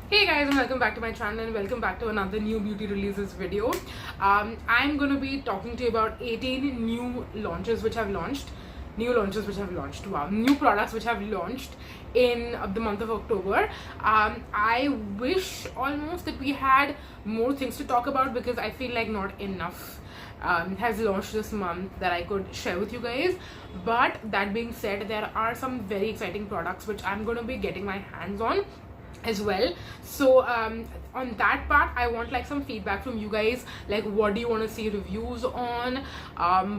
Hey guys, and welcome back to my channel and welcome back to another new beauty releases video. I'm going to be talking to you about 18 new launches which have launched. Wow, new products which have launched in the month of October. I wish almost that we had more things to talk about because I feel like not enough has launched this month that I could share with you guys. But that being said, there are some very exciting products which I'm going to be getting my hands on as well. So on that part I want like some feedback from you guys, like what do you want to see reviews on,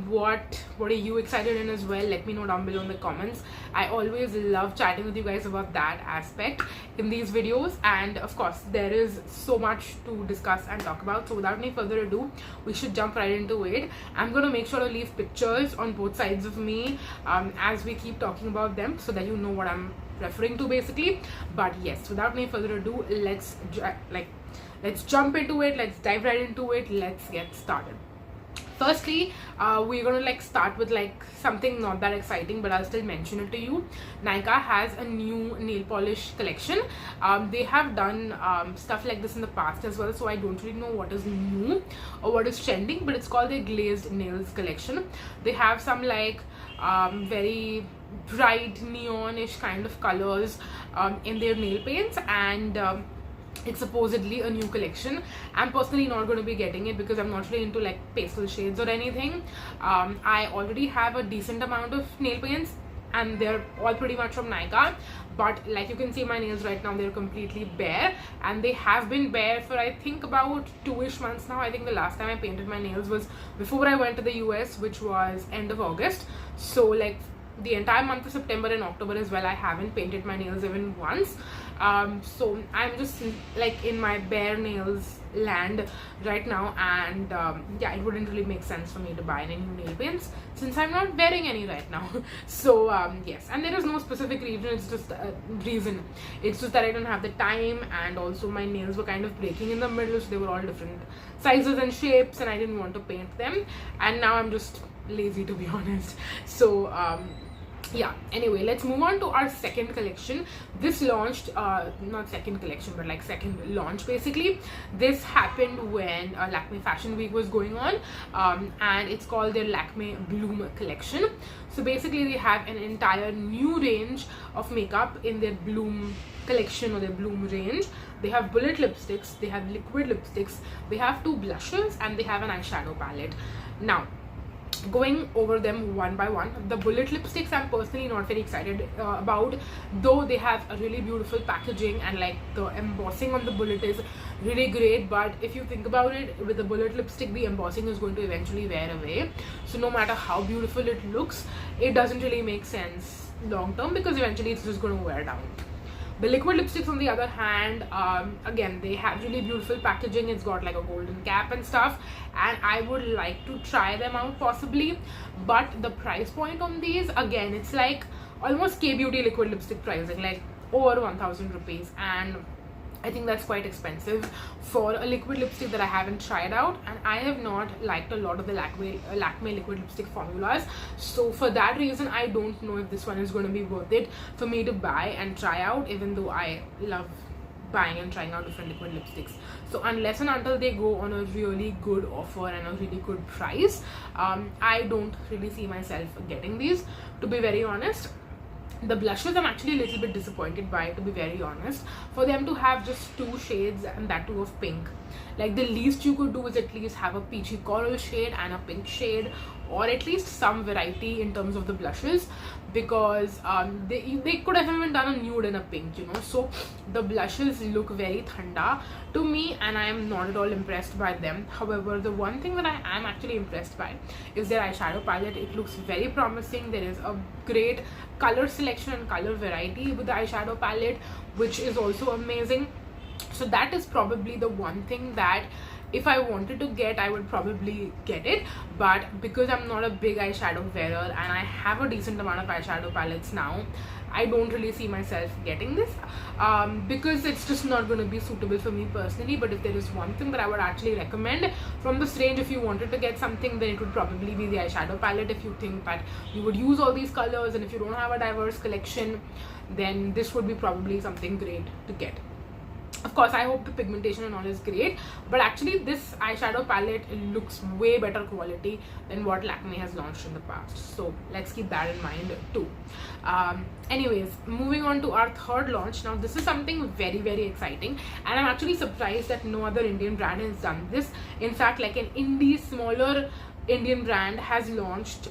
what are you excited in as well. Let me know down below in the comments. I always love chatting with you guys about that aspect in these videos, and of course there is so much to discuss and talk about. So without any further ado, we should jump right into it. I'm gonna make sure to leave pictures on both sides of me as we keep talking about them, so that you know what I'm referring to basically. But yes, without any further ado, let's jump into it. Let's dive right into it. Let's get started. Firstly, we're gonna like start with like something not that exciting, but I'll still mention it to you. Nykaa has a new nail polish collection. They have done stuff like this in the past as well, so I don't really know what is new or what is trending, but it's called the Glazed nails collection. They have some like very bright neonish kind of colors in their nail paints, and it's supposedly a new collection. I'm personally not going to be getting it because I'm not really into like pastel shades or anything. I already have a decent amount of nail paints and they're all pretty much from Nykaa, but like you can see my nails right now, they're completely bare, and they have been bare for I think about 2-ish months now. I think the last time I painted my nails was before I went to the US, which was end of August. So like the entire month of September and October as well, I haven't painted my nails even once. So I'm just like in my bare nails land right now, and yeah, it wouldn't really make sense for me to buy any new nail paints since I'm not wearing any right now. So yes, and there is no specific reason. It's just it's just that I don't have the time, and also my nails were kind of breaking in the middle, so they were all different sizes and shapes, and I didn't want to paint them, and now I'm just lazy, to be honest. So yeah, anyway, let's move on to our second collection. This launched not second collection, but like second launch basically. This happened when Lakme Fashion Week was going on, and it's called their Lakme Bloom collection. So basically they have an entire new range of makeup in their Bloom collection or their Bloom range. They have bullet lipsticks, they have liquid lipsticks, they have 2 blushes, and they have an eyeshadow palette. Now, going over them one by one, the bullet lipsticks I'm personally not very excited about, though they have a really beautiful packaging and like the embossing on the bullet is really great. But if you think about it, with the bullet lipstick, the embossing is going to eventually wear away, so no matter how beautiful it looks, it doesn't really make sense long term because eventually it's just going to wear down. The liquid lipsticks on the other hand, again, they have really beautiful packaging. It's got like a golden cap and stuff, and I would like to try them out possibly, but the price point on these, again, it's like almost K-beauty liquid lipstick pricing, like over 1000 rupees, and I think that's quite expensive for a liquid lipstick that I haven't tried out, and I have not liked a lot of the Lakme liquid lipstick formulas. So for that reason, I don't know if this one is going to be worth it for me to buy and try out, even though I love buying and trying out different liquid lipsticks. So unless and until they go on a really good offer and a really good price, I don't really see myself getting these, to be very honest. The blushes I'm actually a little bit disappointed by, to be very honest, for them to have just 2 shades, and that too of pink. Like the least you could do is at least have a peachy coral shade and a pink shade, or at least some variety in terms of the blushes, because they could have even done a nude and a pink, you know. So the blushes look very thanda to me, and I am not at all impressed by them. However, the one thing that I am actually impressed by is their eyeshadow palette. It looks very promising. There is a great color selection and color variety with the eyeshadow palette, which is also amazing. So that is probably the one thing that if I wanted to get, I would probably get it. But because I'm not a big eyeshadow wearer and I have a decent amount of eyeshadow palettes now, I don't really see myself getting this because it's just not going to be suitable for me personally. But if there is one thing that I would actually recommend from this range, if you wanted to get something, then it would probably be the eyeshadow palette. If you think that you would use all these colors, and if you don't have a diverse collection, then this would be probably something great to get. Of course, I hope the pigmentation and all is great, but actually this eyeshadow palette looks way better quality than what Lakme has launched in the past, so let's keep that in mind too. Anyways, moving on to our third launch. Now this is something very, very exciting, and I'm actually surprised that no other Indian brand has done this. In fact, like an indie, smaller Indian brand has launched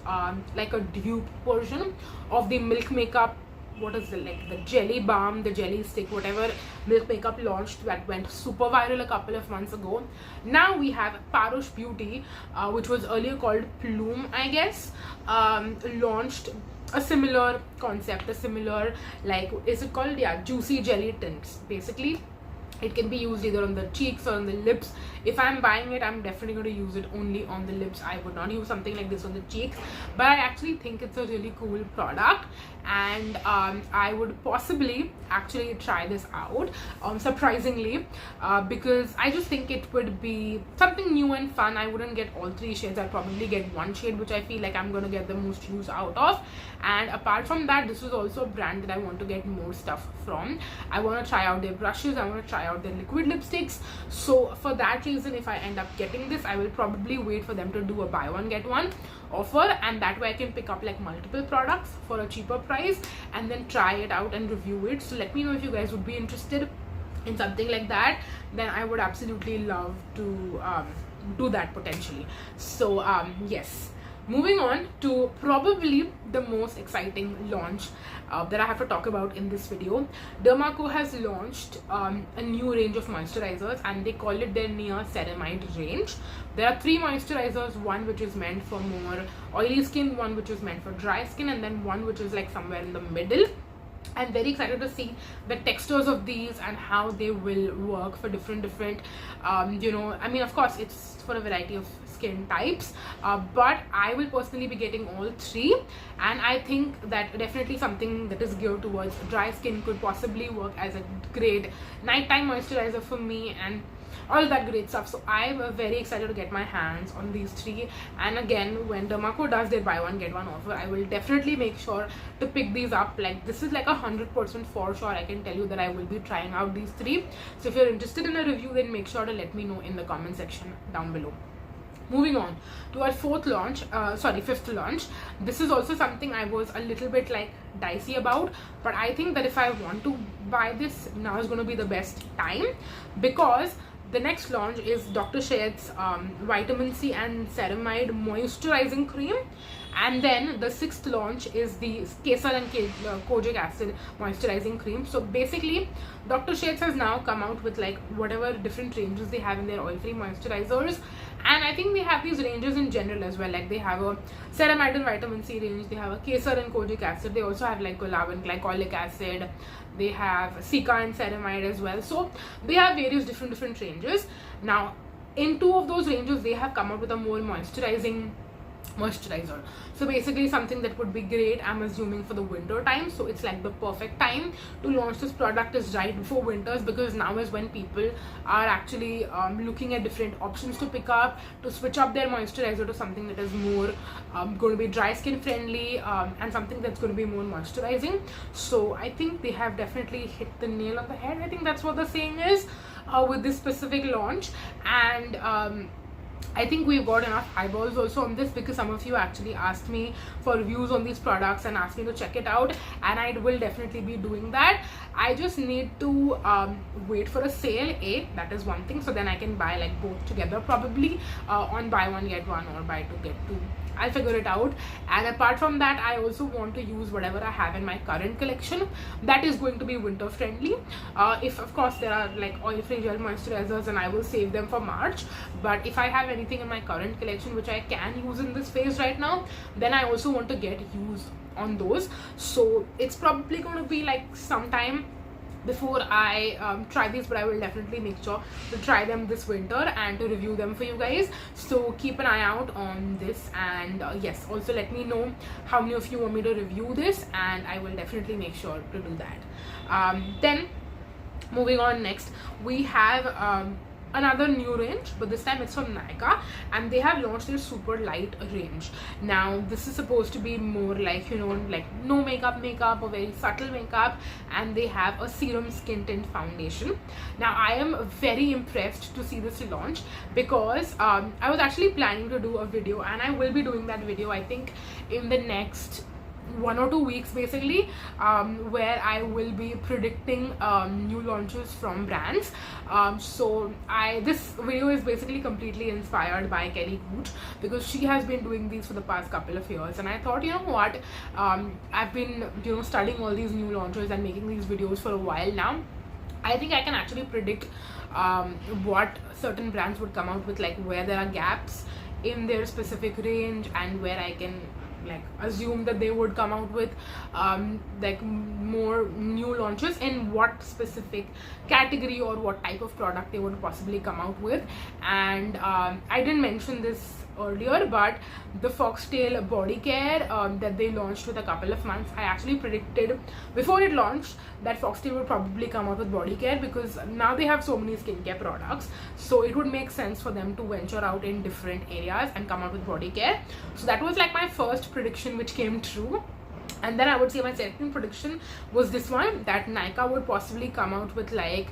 like a dupe version of the Milk Makeup, what is it, like the jelly balm, the jelly stick, whatever Milk Makeup launched that went super viral a couple of months ago. Now we have Parush Beauty, which was earlier called Bloom, I guess, launched a similar concept, a similar, like, is it called, yeah, juicy jelly tints. Basically it can be used either on the cheeks or on the lips. If I'm buying it, I'm definitely going to use it only on the lips. I would not use something like this on the cheeks, but I actually think it's a really cool product, and I would possibly actually try this out, surprisingly, because I just think it would be something new and fun. I wouldn't get all three shades. I'll probably get one shade which I feel like I'm going to get the most use out of, and apart from that, this is also a brand that I want to get more stuff from. I want to try out their brushes, I want to try out their liquid lipsticks. So for that reason, if I end up getting this, I will probably wait for them to do a buy one get one offer, and that way I can pick up like multiple products for a cheaper price and then try it out and review it. So let me know if you guys would be interested in something like that. Then I would absolutely love to do that potentially. So yes, moving on to probably the most exciting launch that I have to talk about in this video. Dermaco has launched a new range of moisturizers, and they call it their Nia-Ceramide range. There are 3 moisturizers, one which is meant for more oily skin, one which is meant for dry skin, and then one which is like somewhere in the middle. I'm very excited to see the textures of these and how they will work for different you know, I mean, of course it's for a variety of skin types, but I will personally be getting all 3, and I think that definitely something that is geared towards dry skin could possibly work as a great nighttime moisturizer for me and all that great stuff. So I'm very excited to get my hands on these 3, and again, when Dermaco does their buy one get one offer, I will definitely make sure to pick these up. Like, this is like 100% for sure. I can tell you that I will be trying out these 3. So if you're interested in a review, then make sure to let me know in the comment section down below. Moving on to our fifth launch. This is also something I was a little bit like dicey about, but I think that if I want to buy this, now is going to be the best time, because the next launch is Dr. Sheths Vitamin C and Ceramide Moisturizing Cream, and then the 6th launch is the Kesar and Kojic Acid Moisturizing Cream. So basically, Dr. Sheths has now come out with like whatever different ranges they have in their oil-free moisturizers, and I think they have these ranges in general as well. Like, they have a Ceramide and Vitamin C range, they have a Kesar and Kojic Acid, they also have like Gulab and Glycolic Acid, they have Nika and Ceramide as well. So they have various different ranges. Now in 2 of those ranges, they have come up with a more moisturizing moisturizer. So basically something that would be great, I'm assuming, for the winter time. So it's like the perfect time to launch this product is right before winters, because now is when people are actually looking at different options to pick up, to switch up their moisturizer to something that is more going to be dry skin friendly, and something that's going to be more moisturizing. So I think they have definitely hit the nail on the head. I think that's what the saying is with this specific launch. And I think we've got enough eyeballs also on this, because some of you actually asked me for reviews on these products and asked me to check it out, and I will definitely be doing that. I just need to wait for a sale, that is one thing, so then I can buy like both together, probably on buy one get one or buy 2 get 2. I'll figure it out. And apart from that, I also want to use whatever I have in my current collection that is going to be winter friendly. If of course there are like oil-free gel moisturizers, and I will save them for March, but if I have anything in my current collection which I can use in this phase right now, then I also want to get used on those. So it's probably going to be like sometime before I try these, but I will definitely make sure to try them this winter and to review them for you guys. So keep an eye out on this, and yes, also let me know how many of you want me to review this, and I will definitely make sure to do that. Then moving on, next we have another new range, but this time it's from Nykaa, and they have launched their super light range. Now this is supposed to be more like, you know, like no makeup or very subtle makeup, and they have a serum skin tint foundation. Now I am very impressed to see this launch, because I was actually planning to do a video, and I will be doing that video I think in the next 1 or 2 weeks basically, where I will be predicting new launches from brands. So this video is basically completely inspired by Kelly Gooch, because she has been doing these for the past couple of years, and I thought, you know what, I've been, you know, studying all these new launches and making these videos for a while now. I think I can actually predict what certain brands would come out with, like where there are gaps in their specific range, and where I can like assume that they would come out with like more new launches in what specific category or what type of product they would possibly come out with. And I didn't mention this earlier, but the Foxtail body care that they launched with a couple of months, I actually predicted before it launched that Foxtail would probably come out with body care, because now they have so many skincare products, so it would make sense for them to venture out in different areas and come out with body care. So that was like my first prediction, which came true. And then I would say my second prediction was this one, that Nykaa would possibly come out with like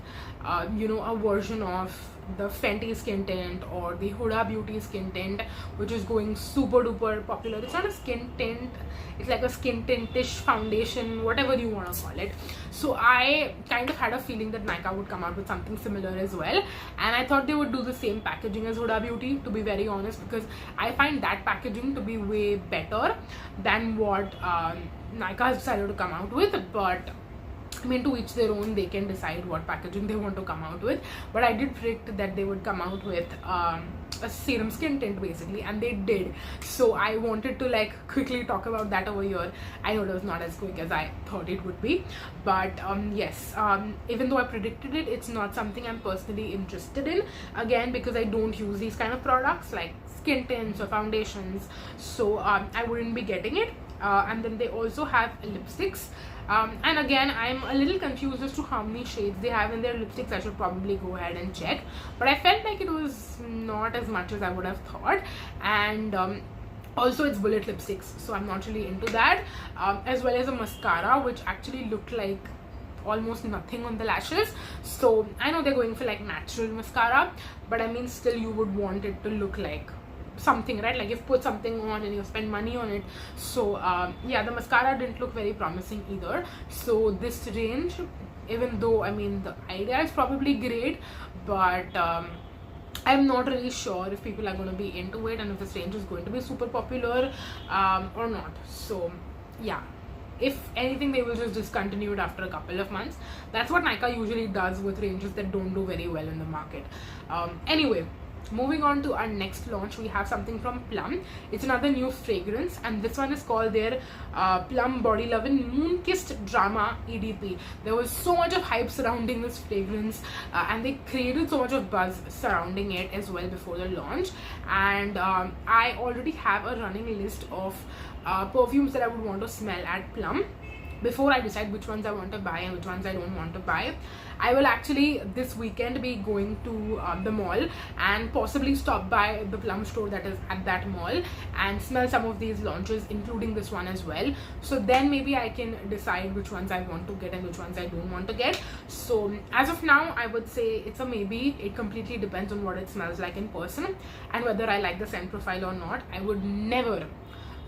you know, a version of the Fenty skin tint or the Huda Beauty skin tint, which is going super duper popular. It's not a skin tint, it's like a skin tintish foundation, whatever you want to call it. So I kind of had a feeling that Nykaa would come out with something similar as well, and I thought they would do the same packaging as Huda Beauty, to be very honest, because I find that packaging to be way better than what Nykaa has decided to come out with. But I mean, to each their own, they can decide what packaging they want to come out with. But I did predict that they would come out with a serum skin tint basically, and they did. So I wanted to like quickly talk about that over here. I know it was not as quick as I thought it would be, but yes, even though I predicted it, it's not something I'm personally interested in, again because I don't use these kind of products like skin tints or foundations, so I wouldn't be getting it. And then they also have lipsticks. And again, I'm a little confused as to how many shades they have in their lipsticks. I should probably go ahead and check, but I felt like it was not as much as I would have thought. And also it's bullet lipsticks, so I'm not really into that, as well as a mascara which actually looked like almost nothing on the lashes. So I know they're going for like natural mascara, but I mean still you would want it to look like something, right? Like you've put something on and you've spent money on it. So yeah, the mascara didn't look very promising either. So this range, even though I mean the idea is probably great, but I'm not really sure if people are going to be into it and if this range is going to be super popular or not. So yeah, if anything, they will just discontinue it after a couple of months. That's what Nykaa usually does with ranges that don't do very well in the market. Anyway, moving on to our next launch, we have something from Plum. It's another new fragrance, and this one is called their Plum BodyLovin Moonkissed Drama EDP. There was so much of hype surrounding this fragrance, and they created so much of buzz surrounding it as well before the launch. And I already have a running list of perfumes that I would want to smell at Plum before I decide which ones I want to buy and which ones I don't want to buy. I will actually this weekend be going to the mall and possibly stop by the Plum store that is at that mall and smell some of these launches, including this one as well. So then maybe I can decide which ones I want to get and which ones I don't want to get. So as of now, I would say it's a maybe. It completely depends on what it smells like in person and whether I like the scent profile or not. I would never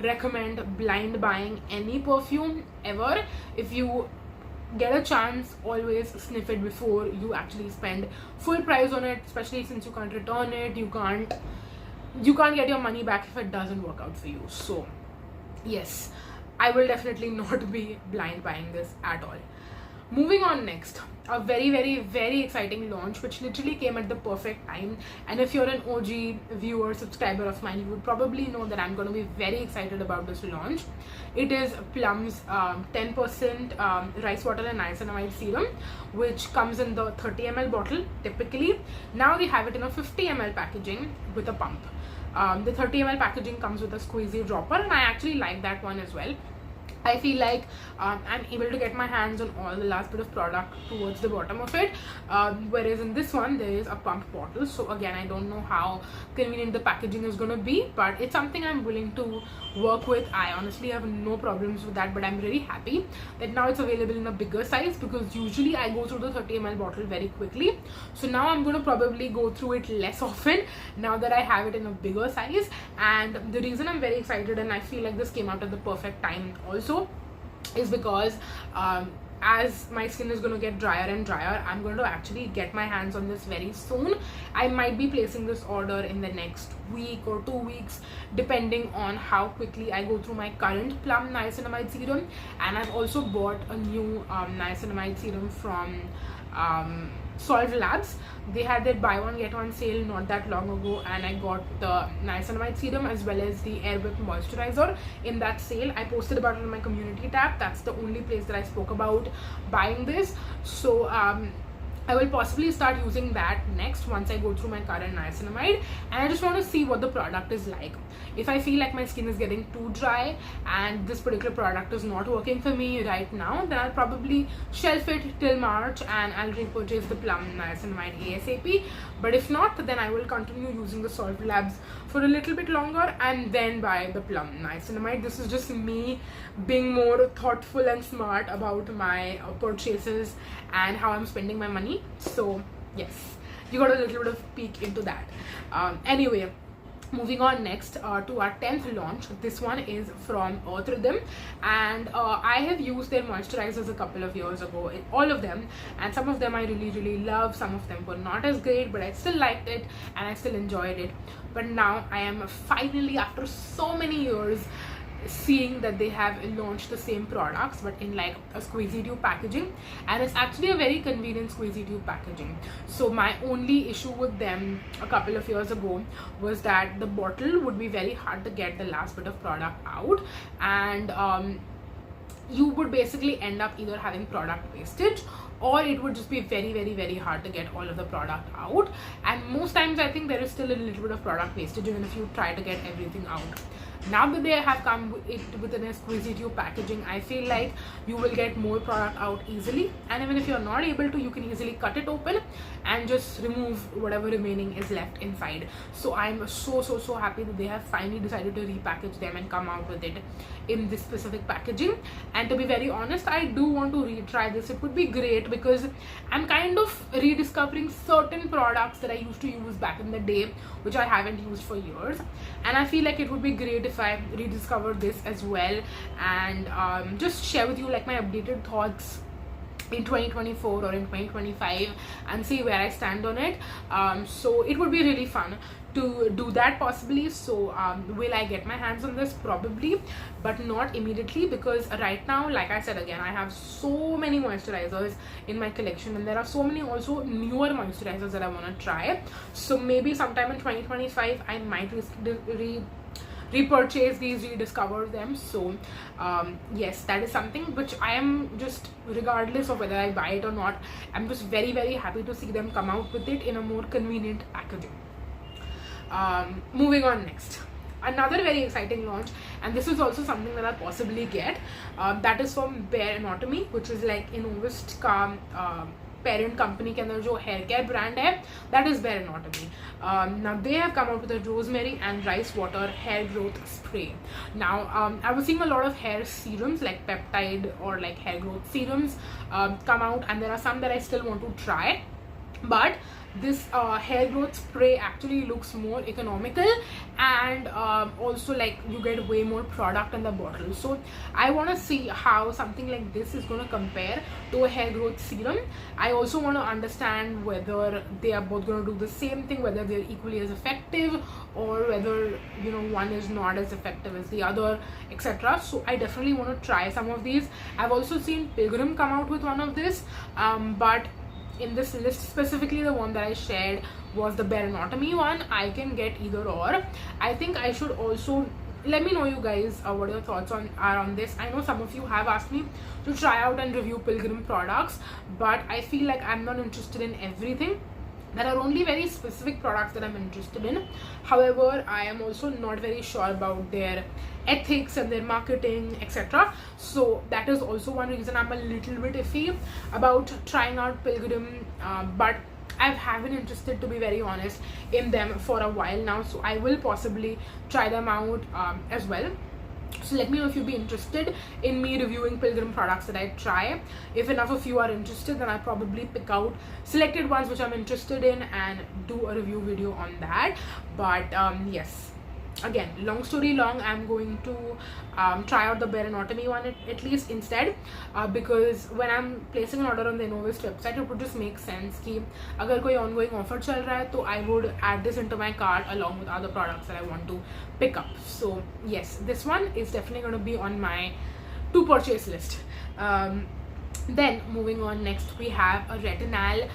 recommend blind buying any perfume ever. If you get a chance, always sniff it before you actually spend full price on it, especially since you can't return it, you can't get your money back if it doesn't work out for you. So yes, I will definitely not be blind buying this at all. Moving on next, a very exciting launch which literally came at the perfect time, and if you're an OG viewer, subscriber of mine, you would probably know that I'm going to be very excited about this launch. It is Plum's 10% rice water and niacinamide serum, which comes in the 30 ml bottle typically. Now they have it in a 50 ml packaging with a pump. The 30 ml packaging comes with a squeezy dropper, and I actually like that one as well. I feel like I'm able to get my hands on all the last bit of product towards the bottom of it, whereas in this one there is a pump bottle. So again, I don't know how convenient the packaging is going to be, but it's something I'm willing to work with. I honestly have no problems with that, but I'm really happy that now it's available in a bigger size, because usually I go through the 30 ml bottle very quickly. So now I'm going to probably go through it less often now that I have it in a bigger size. And the reason I'm very excited, and I feel like this came out at the perfect time also, is because as my skin is going to get drier and drier, I'm going to actually get my hands on this very soon. I might be placing this order in the next week or 2 weeks, depending on how quickly I go through my current Plum Niacinamide Serum. And I've also bought a new Niacinamide Serum from Solve Labs. They had their buy one get one sale not that long ago, and I got the Niacinamide Serum as well as the Air Whip Moisturizer in that sale. I posted about it in my community tab. That's the only place that I spoke about buying this. So I will possibly start using that next once I go through my current niacinamide, and I just want to see what the product is like. If I feel like my skin is getting too dry and this particular product is not working for me right now, then I'll probably shelf it till March and I'll repurchase the Plum Niacinamide ASAP. But if not, then I will continue using the Solve Labs for a little bit longer and then buy the Plum Niacinamide. This is just me being more thoughtful and smart about my purchases and how I'm spending my money. So yes, you got a little bit of peek into that. Anyway, moving on next to our 10th launch. This one is from Earth Rhythm, and I have used their moisturizers a couple of years ago, all of them, and some of them I really love. Some of them were not as great, but I still liked it and I still enjoyed it. But now I am finally, after so many years, seeing that they have launched the same products but in like a squeezy tube packaging, and it's actually a very convenient squeezy tube packaging. So my only issue with them a couple of years ago was that the bottle would be very hard to get the last bit of product out, and you would basically end up either having product wastage, or it would just be very hard to get all of the product out. And most times I think there is still a little bit of product wastage even if you try to get everything out. Now that they have come within a squeezy tube packaging, I feel like you will get more product out easily, and even if you're not able to, you can easily cut it open and just remove whatever remaining is left inside. So I'm so happy that they have finally decided to repackage them and come out with it in this specific packaging. And to be very honest, I do want to retry this. It would be great because I'm kind of rediscovering certain products that I used to use back in the day, which I haven't used for years, and I feel like it would be great if I rediscover this as well, and just share with you like my updated thoughts in 2024 or in 2025 and see where I stand on it. So it would be really fun to do that possibly. So will I get my hands on this? Probably, but not immediately, because right now, like I said again, I have so many moisturizers in my collection, and there are so many also newer moisturizers that I want to try. So maybe sometime in 2025 I might repurchase these, rediscover them. So yes, that is something which I am just, regardless of whether I buy it or not, I'm just very happy to see them come out with it in a more convenient packaging. Moving on next, another very exciting launch, and this is also something that I'll possibly get, that is from Bare Anotomy, which is like Innovist का parent company के अंदर जो hair care brand है, that is Bare Anotomy. Now they have come out with a rosemary and rice water hair growth spray. Now I was seeing a lot of hair serums like peptide or like hair growth serums come out, and there are some that I still want to try, but this hair growth spray actually looks more economical, and also like you get way more product in the bottle. So I want to see how something like this is going to compare to a hair growth serum. I also want to understand whether they are both going to do the same thing, whether they're equally as effective, or whether, you know, one is not as effective as the other, etc. So I definitely want to try some of these. I've also seen Pilgrim come out with one of this, but in this list specifically, the one that I shared was the Bare Anotomy one. I can get either or. I think I should also, let me know you guys what your thoughts are on this. I know some of you have asked me to try out and review Pilgrim products, but I feel like I'm not interested in everything. There are only very specific products that I'm interested in. However, I am also not very sure about their ethics and their marketing, etc. So that is also one reason I'm a little bit iffy about trying out Pilgrim, but I have been interested, to be very honest, in them for a while now, so I will possibly try them out as well. So let me know if you'd be interested in me reviewing Pilgrim products that I try. If enough of you are interested, then I'll probably pick out selected ones which I'm interested in and do a review video on that. But yes, again, long story long, I'm going to try out the Bare Anotomy one at least instead, because when I'm placing an order on the Innovist website, it would just make sense कि अगर कोई ongoing offer चल रहा है तो I would add this into my cart along with other products that I want to pick up. So yes, this one is definitely going to be on my to purchase list. Then moving on, next we have a Retinal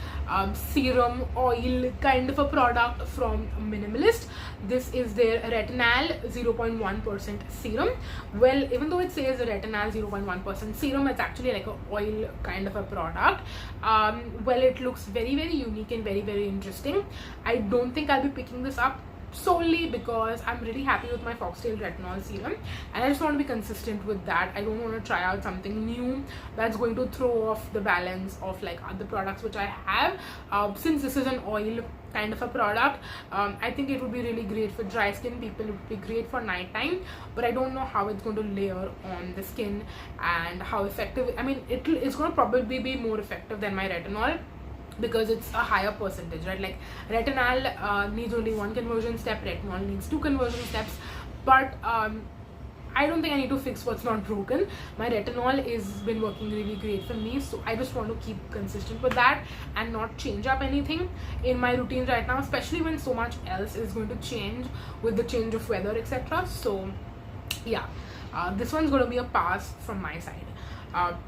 serum oil kind of a product from Minimalist. This is their Retinal 0.1% serum. Well, even though it says Retinal 0.1% serum, it's actually like a oil kind of a product. Well, it looks very unique and very interesting. I don't think I'll be picking this up solely because I'm really happy with my Foxtail Retinol serum and I just want to be consistent with that. I don't want to try out something new that's going to throw off the balance of like other products which I have. Since this is an oil kind of a product, I think it would be really great for dry skin people. It would be great for nighttime, but I don't know how it's going to layer on the skin and how effective. I mean, it's going to probably be more effective than my Retinol, because it's a higher percentage, right? Like Retinal needs only one conversion step, Retinol needs 2 conversion steps, but I don't think I need to fix what's not broken. My Retinol is been working really great for me, so I just want to keep consistent with that and not change up anything in my routine right now, especially when so much else is going to change with the change of weather, etc. So yeah, this one's going to be a pass from my side.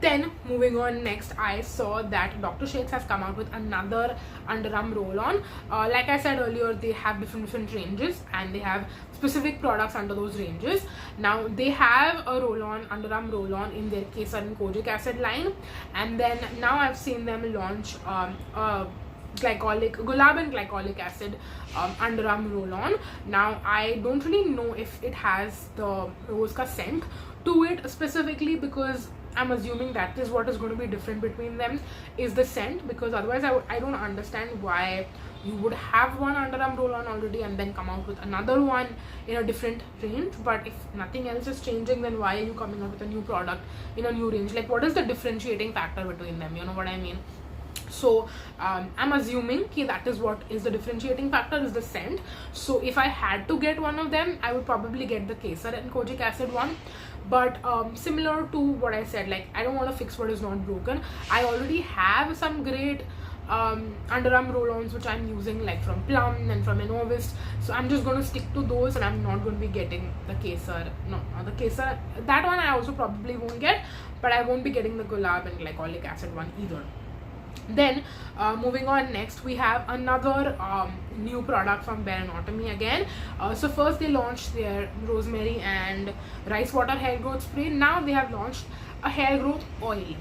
Then moving on, next I saw that Dr. Sheths has come out with another underarm roll-on. Like I said earlier, they have different ranges and they have specific products under those ranges. Now they have a roll-on, underarm roll-on in their Kesar and Kojic acid line, and then now I've seen them launch Gulab and Glycolic acid underarm roll-on. Now I don't really know if it has the rose ka scent to it specifically, because I'm assuming that is what is going to be different between them, is the scent, because otherwise I don't understand why you would have one underarm roll-on already and then come out with another one in a different range. But if nothing else is changing, then why are you coming out with a new product in a new range? Like, what is the differentiating factor between them? You know what I mean? So I'm assuming that is what is the differentiating factor, is the scent. So if I had to get one of them, I would probably get the Kesar and Kojic acid one. But similar to what I said, like, I don't want to fix what is not broken. I already have some great underarm roll-ons which I'm using, like from Plum and from Innovist, so I'm just going to stick to those, and I'm not going to be getting the Kesar. No, not the Kesar, that one I also probably won't get, but I won't be getting the Gulab and Glycolic acid one either. Then moving on, next we have another new product from Bare Anotomy again. So first they launched their Rosemary and rice water hair growth spray. Now they have launched a hair growth oil.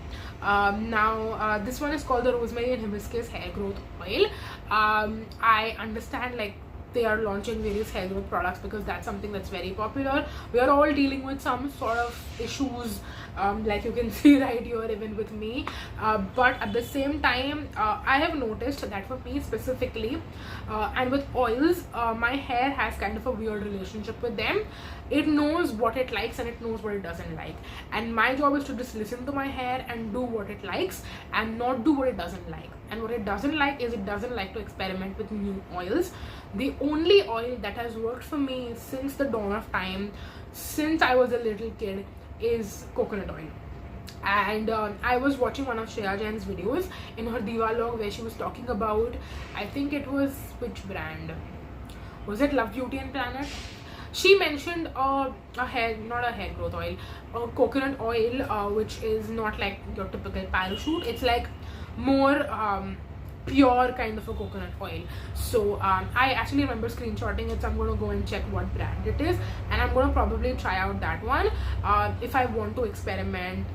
This one is called the Rosemary and Hibiscus hair growth oil. I understand, like, they are launching various hair growth products because that's something that's very popular. We are all dealing with some sort of issues, like you can see right here, even with me, but at the same time, I have noticed that for me specifically, and with oils, my hair has kind of a weird relationship with them. It knows what it likes and it knows what it doesn't like, and my job is to just listen to my hair and do what it likes and not do what it doesn't like. And what it doesn't like is, it doesn't like to experiment with new oils. The only oil that has worked for me since the dawn of time, since I was a little kid, is coconut oil. And I was watching one of Shreya Jain's videos in her Diva log where she was talking about, I think it was, which brand was it, Love Beauty and Planet. She mentioned not a hair growth oil, a coconut oil, which is not like your typical parachute. It's like more pure kind of a coconut oil. So I actually remember screenshotting it, so I'm going to go and check what brand it is, and I'm going to probably try out that one if I want to experiment,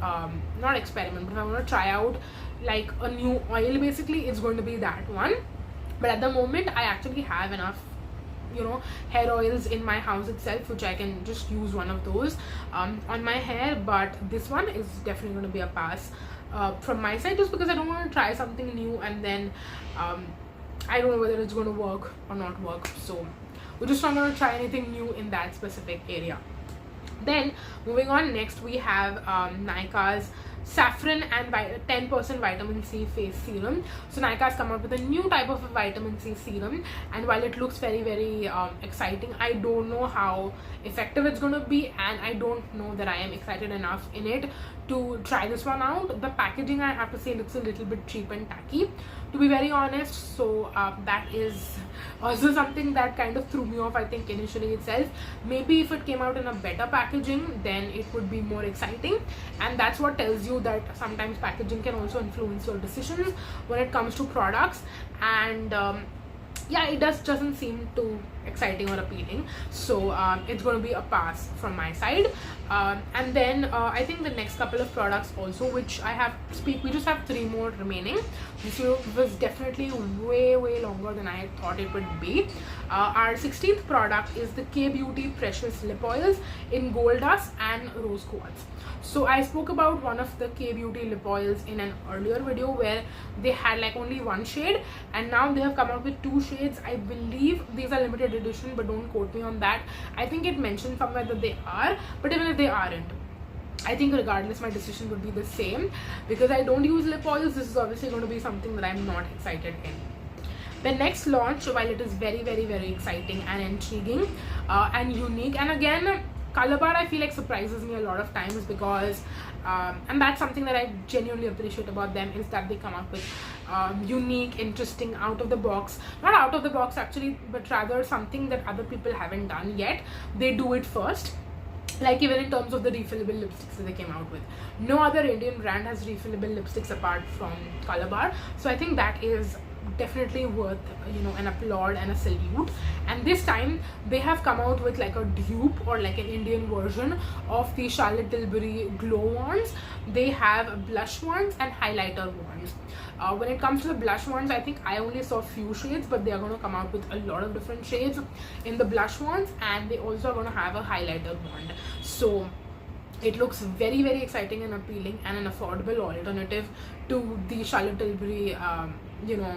not experiment, but if I want to try out like a new oil, basically it's going to be that one. But at the moment I actually have enough, you know, hair oils in my house itself, which I can just use one of those on my hair. But this one is definitely going to be a pass from my side, just because I don't want to try something new and then I don't know whether it's going to work or not work. So we're just not going to try anything new in that specific area. Then moving on, next we have Nykaa's Saffron and 10% vitamin C face serum. So Nykaa has come out with a new type of a vitamin C serum, and while it looks very exciting, I don't know how effective it's going to be, and I don't know that I am excited enough in it to try this one out. The packaging, I have to say, looks a little bit cheap and tacky, to be very honest. So that is also something that kind of threw me off, I think, initially itself. Maybe if it came out in a better packaging, then it would be more exciting, and that's what tells you that sometimes packaging can also influence your decisions when it comes to products. And yeah, it doesn't seem too exciting or appealing, so it's going to be a pass from my side. And then I think the next couple of products also, which we just have 3 more remaining. This was definitely way longer than I thought it would be. Our 16th product is the K Beauty Precious Lip Oils in Gold Dust and Rose Quartz. So I spoke about one of the K Beauty lip oils in an earlier video where they had like only 1 shade, and now they have come out with 2 shades. I believe these are limited edition, but don't quote me on that. I think it mentioned somewhere that they are, but even if they aren't, I think regardless my decision would be the same, because I don't use lip oils. This is obviously going to be something that I'm not excited in. The next launch, while it is very exciting and intriguing and unique, and again, Gulab, I feel like, surprises me a lot of times, because and that's something that I genuinely appreciate about them, is that they come up with unique, interesting, out of the box, not out of the box actually, but rather something that other people haven't done yet. They do it first. Like even in terms of the refillable lipsticks that they came out with, no other Indian brand has refillable lipsticks apart from Gulab. So I think that is definitely worth, you know, an applaud and a salute. And this time they have come out with like a dupe or like an Indian version of the Charlotte Tilbury glow ones. They have blush ones and highlighter ones. When it comes to the blush ones, I think I only saw few shades, but they are going to come out with a lot of different shades in the blush ones, and they also are going to have a highlighter wand. So it looks very exciting and appealing, and an affordable alternative to the Charlotte Tilbury, you know,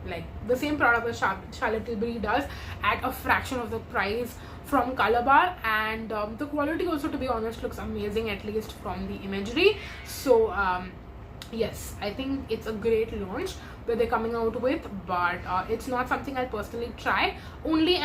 like the same product that Charlotte Tilbury does at a fraction of the price from Gulab. And the quality also, to be honest, looks amazing, at least from the imagery. So yes, I think it's a great launch that they're coming out with, but it's not something I'll personally try, only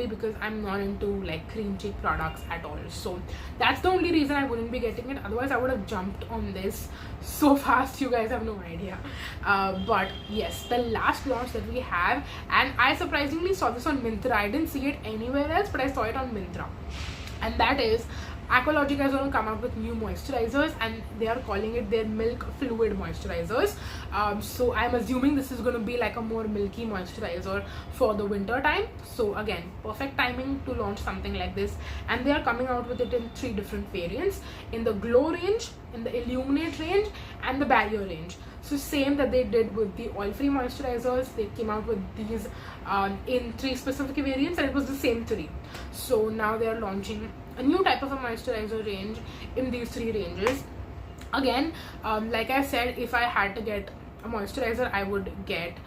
because I'm not into like cream cheek products at all. So that's the only reason I wouldn't be getting it. Otherwise I would have jumped on this so fast, you guys have no idea. But yes, the last launch that we have, and I surprisingly saw this on Myntra. I didn't see it anywhere else, but I saw it on Myntra, and that is Acology is going to come out with new moisturizers, and they are calling it their milk fluid moisturizers. So I'm assuming this is going to be like a more milky moisturizer for the winter time. So again, perfect timing to launch something like this. And they are coming out with it in 3 different variants, in the glow range, in the illuminate range, and the barrier range. So same that they did with the oil-free moisturizers, they came out with these in 3 specific variants, and it was the same 3. So now they are launching a new type of a moisturizer range in these 3 ranges. Again, like I said, if I had to get a moisturizer, I would get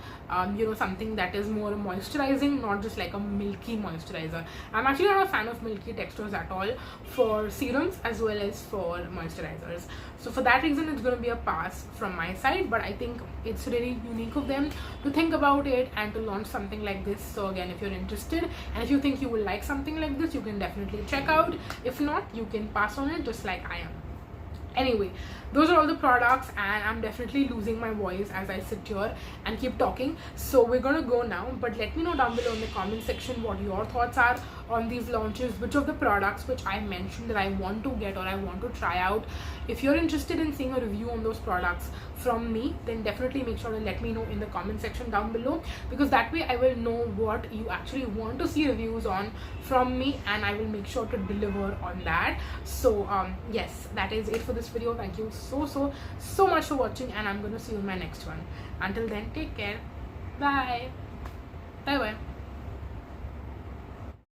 you know, something that is more moisturizing, not just like a milky moisturizer. I'm actually not a fan of milky textures at all for serums as well as for moisturizers. So for that reason, it's going to be a pass from my side, but I think it's really unique of them to think about it and to launch something like this. So again, if you're interested and if you think you will like something like this, you can definitely check out. If not, you can pass on it, just like I am. Anyway, those are all the products, and I'm definitely losing my voice as I sit here and keep talking. So we're gonna go now, but let me know down below in the comment section what your thoughts are on these launches, which of the products which I mentioned that I want to get or I want to try out. If you're interested in seeing a review on those products from me, then definitely make sure to let me know in the comment section down below, because that way I will know what you actually want to see reviews on from me, and I will make sure to deliver on that. So yes, that is it for this video. Thank you so much for watching, and I'm gonna see you in my next one. Until then, take care. Bye. Bye bye.